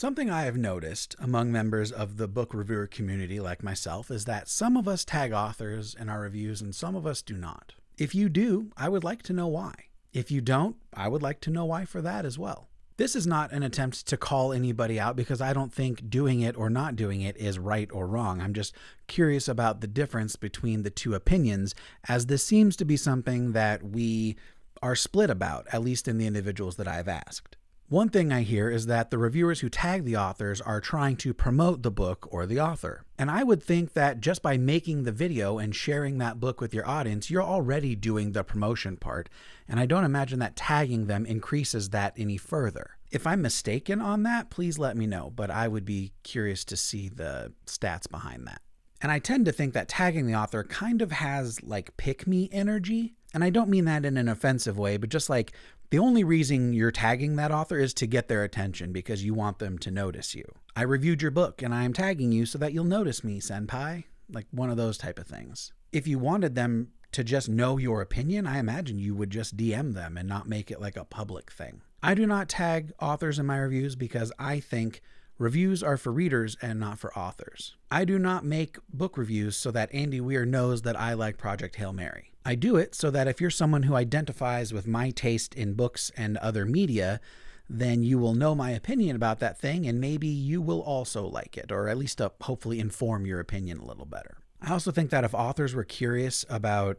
Something I have noticed among members of the book reviewer community like myself is that some of us tag authors in our reviews and some of us do not. If you do, I would like to know why. If you don't, I would like to know why for that as well. This is not an attempt to call anybody out because I don't think doing it or not doing it is right or wrong. I'm just curious about the difference between the two opinions, as this seems to be something that we are split about, at least in the individuals that I've asked. One thing I hear is that the reviewers who tag the authors are trying to promote the book or the author. And I would think that just by making the video and sharing that book with your audience, you're already doing the promotion part. And I don't imagine that tagging them increases that any further. If I'm mistaken on that, please let me know, but I would be curious to see the stats behind that. And I tend to think that tagging the author kind of has like pick-me energy. And I don't mean that in an offensive way, but just like the only reason you're tagging that author is to get their attention because you want them to notice you. I reviewed your book and I am tagging you so that you'll notice me, senpai. Like one of those type of things. If you wanted them to just know your opinion, I imagine you would just DM them and not make it like a public thing. I do not tag authors in my reviews because I think reviews are for readers and not for authors. I do not make book reviews so that Andy Weir knows that I like Project Hail Mary. I do it so that if you're someone who identifies with my taste in books and other media, then you will know my opinion about that thing and maybe you will also like it, or at least hopefully inform your opinion a little better. I also think that if authors were curious about,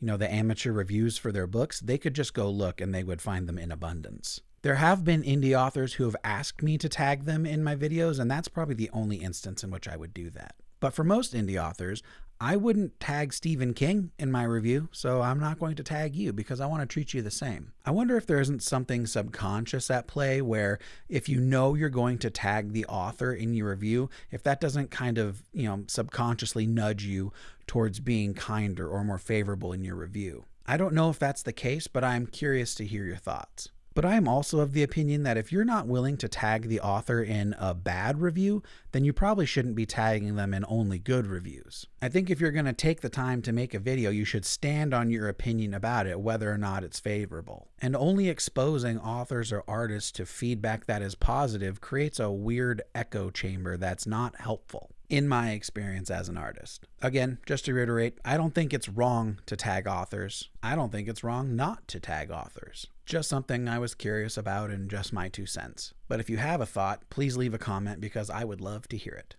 the amateur reviews for their books, they could just go look and they would find them in abundance. There have been indie authors who have asked me to tag them in my videos, and that's probably the only instance in which I would do that. But for most indie authors, I wouldn't tag Stephen King in my review, so I'm not going to tag you because I want to treat you the same. I wonder if there isn't something subconscious at play where if you know you're going to tag the author in your review, if that doesn't kind of, subconsciously nudge you towards being kinder or more favorable in your review. I don't know if that's the case, but I'm curious to hear your thoughts. But I am also of the opinion that if you're not willing to tag the author in a bad review, then you probably shouldn't be tagging them in only good reviews. I think if you're going to take the time to make a video, you should stand on your opinion about it, whether or not it's favorable. And only exposing authors or artists to feedback that is positive creates a weird echo chamber that's not helpful, in my experience as an artist. Again, just to reiterate, I don't think it's wrong to tag authors. I don't think it's wrong not to tag authors. Just something I was curious about and just my 2 cents. But if you have a thought, please leave a comment because I would love to hear it.